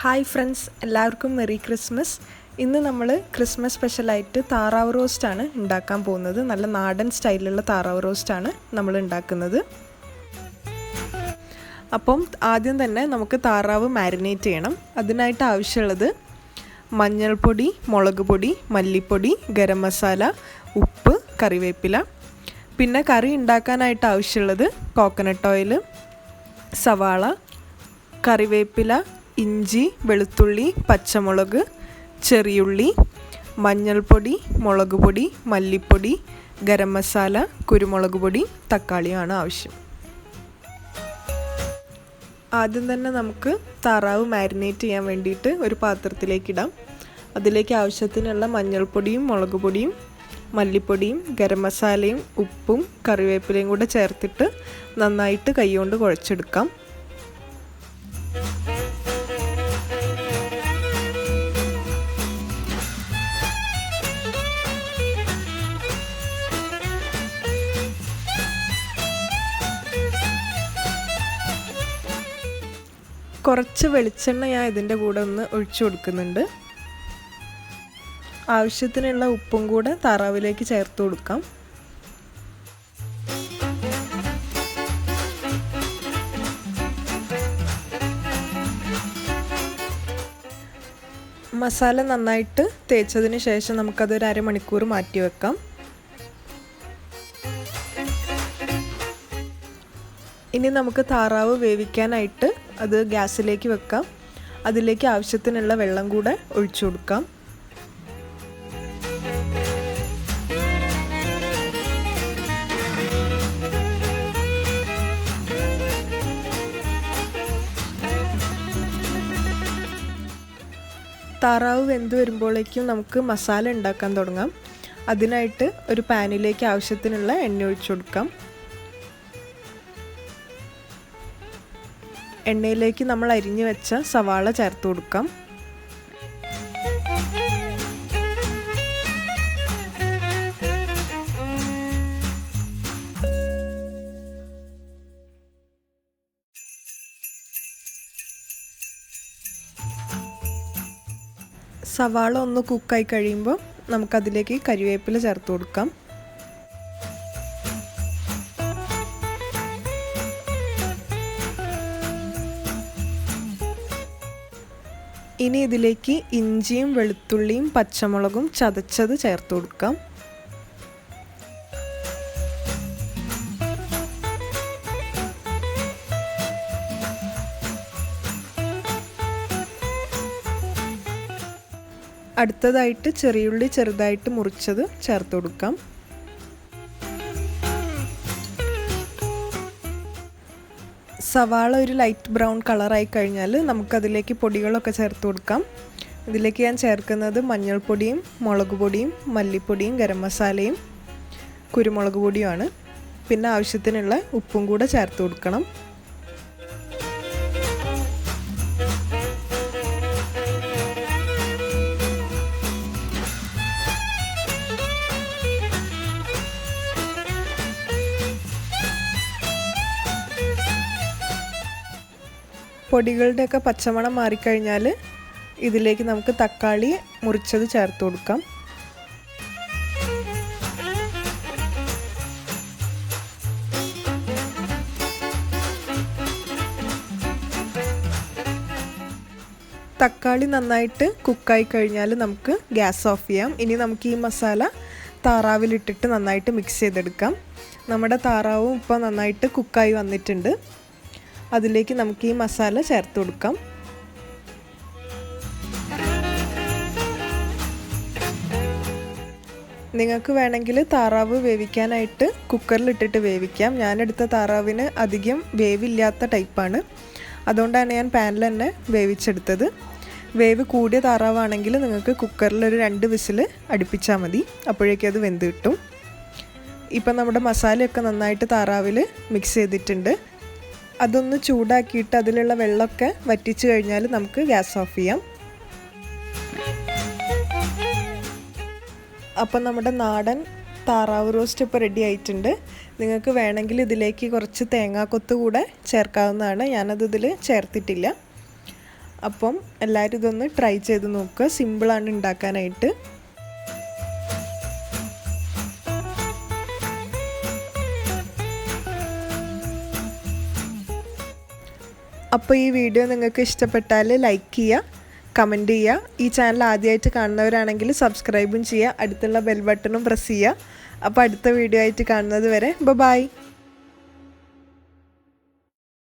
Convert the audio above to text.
Hi friends, എല്ലാവർക്കും merry Christmas. ഇന്ന് നമ്മൾ ക്രിസ്മസ് സ്പെഷ്യലായിട്ട് താറാവ് റോസ്റ്റാണ് ഉണ്ടാക്കാൻ പോകുന്നത്. നല്ല നാടൻ സ്റ്റൈലിലുള്ള താറാവ് റോസ്റ്റാണ് നമ്മൾ ഉണ്ടാക്കുന്നത്. അപ്പം ആദ്യം തന്നെ നമുക്ക് താറാവ് മാരിനേറ്റ് ചെയ്യണം. അതിനായിട്ട് ആവശ്യമുള്ളത് മഞ്ഞൾപ്പൊടി, മുളക് പൊടി, മല്ലിപ്പൊടി, ഗരം മസാല, ഉപ്പ്, കറിവേപ്പില. പിന്നെ കറി ഉണ്ടാക്കാനായിട്ട് ആവശ്യമുള്ളത് കോക്കനട്ട് ഓയിൽ, സവാള, കറിവേപ്പില, ഇഞ്ചി, വെളുത്തുള്ളി, പച്ചമുളക്, ചെറിയുള്ളി, മഞ്ഞൾപ്പൊടി, മുളക് പൊടി, മല്ലിപ്പൊടി, ഗരം മസാല, കുരുമുളക് പൊടി, തക്കാളിയാണ് ആവശ്യം. ആദ്യം തന്നെ നമുക്ക് താറാവ് മാരിനേറ്റ് ചെയ്യാൻ വേണ്ടിയിട്ട് ഒരു പാത്രത്തിലേക്ക് ഇടാം. അതിലേക്ക് ആവശ്യത്തിനുള്ള മഞ്ഞൾപ്പൊടിയും മുളക് പൊടിയും മല്ലിപ്പൊടിയും ഗരം മസാലയും ഉപ്പും കറിവേപ്പിലയും കൂടെ ചേർത്തിട്ട് നന്നായിട്ട് കൈകൊണ്ട് കുഴച്ചെടുക്കാം. കുറച്ച് വെളിച്ചെണ്ണ ഞാൻ ഇതിൻ്റെ കൂടെ ഒന്ന് ഒഴിച്ചു കൊടുക്കുന്നുണ്ട്. ആവശ്യത്തിനുള്ള ഉപ്പും കൂടെ താറാവിലേക്ക് ചേർത്ത് കൊടുക്കാം. മസാല നന്നായിട്ട് തേച്ചതിന് ശേഷം നമുക്കതൊരു അരമണിക്കൂർ മാറ്റി വെക്കാം. ഇനി നമുക്ക് താറാവ് വേവിക്കാനായിട്ട് അത് ഗ്യാസിലേക്ക് വെക്കാം. അതിലേക്ക് ആവശ്യത്തിനുള്ള വെള്ളം കൂടെ ഒഴിച്ചു കൊടുക്കാം. താറാവ് വെന്ത് വരുമ്പോഴേക്കും നമുക്ക് മസാല ഉണ്ടാക്കാൻ തുടങ്ങാം. അതിനായിട്ട് ഒരു പാനിലേക്ക് ആവശ്യത്തിനുള്ള എണ്ണ ഒഴിച്ചു കൊടുക്കാം. എണ്ണയിലേക്ക് നമ്മൾ അരിഞ്ഞു വെച്ച സവാള ചേർത്ത് കൊടുക്കാം. സവാള ഒന്ന് കുക്കായി കഴിയുമ്പോൾ നമുക്കതിലേക്ക് കറിവേപ്പില ചേർത്ത് കൊടുക്കാം. ഇനി ഇതിലേക്ക് ഇഞ്ചിയും വെളുത്തുള്ളിയും പച്ചമുളകും ചതച്ചത് ചേർത്ത് കൊടുക്കാം. അടുത്തതായിട്ട് ചെറിയുള്ളി ചെറുതായിട്ട് മുറിച്ചത് ചേർത്ത് കൊടുക്കാം. സവാള ഒരു ലൈറ്റ് ബ്രൗൺ കളറായി കഴിഞ്ഞാൽ നമുക്കതിലേക്ക് പൊടികളൊക്കെ ചേർത്ത് കൊടുക്കാം. ഇതിലേക്ക് ഞാൻ ചേർക്കുന്നത് മഞ്ഞൾപ്പൊടിയും മുളക് പൊടിയും മല്ലിപ്പൊടിയും ഗരം മസാലയും കുരുമുളക് പൊടിയുമാണ്. പിന്നെ ആവശ്യത്തിനുള്ള ഉപ്പും കൂടെ ചേർത്ത് കൊടുക്കണം. പൊടികളുടെയൊക്കെ പച്ചമണം മാറിക്കഴിഞ്ഞാൽ ഇതിലേക്ക് നമുക്ക് തക്കാളി മുറിച്ചത് ചേർത്ത് കൊടുക്കാം. തക്കാളി നന്നായിട്ട് കുക്കായി കഴിഞ്ഞാൽ നമുക്ക് ഗ്യാസ് ഓഫ് ചെയ്യാം. ഇനി നമുക്ക് ഈ മസാല താറാവിലിട്ടിട്ട് നന്നായിട്ട് മിക്സ് ചെയ്തെടുക്കാം. നമ്മുടെ താറാവും ഇപ്പോൾ നന്നായിട്ട് കുക്കായി വന്നിട്ടുണ്ട്. അതിലേക്ക് നമുക്ക് ഈ മസാല ചേർത്ത് കൊടുക്കാം. നിങ്ങൾക്ക് വേണമെങ്കിൽ താറാവ് വേവിക്കാനായിട്ട് കുക്കറിലിട്ടിട്ട് വേവിക്കാം. ഞാനെടുത്ത താറാവിന് അധികം വേവില്ലാത്ത ടൈപ്പാണ്. അതുകൊണ്ടാണ് ഞാൻ പാനിൽ തന്നെ വേവിച്ചെടുത്തത്. വേവ് കൂടിയ താറാവാണെങ്കിൽ നിങ്ങൾക്ക് കുക്കറിലൊരു 2 വിസിൽ അടുപ്പിച്ചാൽ മതി. അപ്പോഴേക്കും അത് വെന്ത് കിട്ടും. ഇപ്പം നമ്മുടെ മസാലയൊക്കെ നന്നായിട്ട് താറാവിൽ മിക്സ് ചെയ്തിട്ടുണ്ട്. അതൊന്ന് ചൂടാക്കിയിട്ട് അതിലുള്ള വെള്ളമൊക്കെ വറ്റിച്ച് കഴിഞ്ഞാൽ നമുക്ക് ഗ്യാസ് ഓഫ് ചെയ്യാം. അപ്പം നമ്മുടെ നാടൻ താറാവ് റോസ്റ്റ് ഇപ്പോൾ റെഡി ആയിട്ടുണ്ട്. നിങ്ങൾക്ക് വേണമെങ്കിൽ ഇതിലേക്ക് കുറച്ച് തേങ്ങാക്കൊത്ത് കൂടെ ചേർക്കാവുന്നതാണ്. ഞാനത് ഇതിൽ ചേർത്തിട്ടില്ല. അപ്പം എല്ലാവരും ഇതൊന്ന് ട്രൈ ചെയ്ത് നോക്കുക. സിമ്പിളാണ് ഉണ്ടാക്കാനായിട്ട്. അപ്പോൾ ഈ വീഡിയോ നിങ്ങൾക്ക് ഇഷ്ടപ്പെട്ടാൽ ലൈക്ക് ചെയ്യുക, കമൻറ്റ് ചെയ്യുക. ഈ ചാനൽ ആദ്യമായിട്ട് കാണുന്നവരാണെങ്കിൽ സബ്സ്ക്രൈബും ചെയ്യുക. അടുത്തുള്ള ബെൽ ബട്ടണും പ്രസ് ചെയ്യുക. അപ്പോൾ അടുത്ത വീഡിയോ ആയിട്ട് കാണുന്നത് വരെ ബൈ.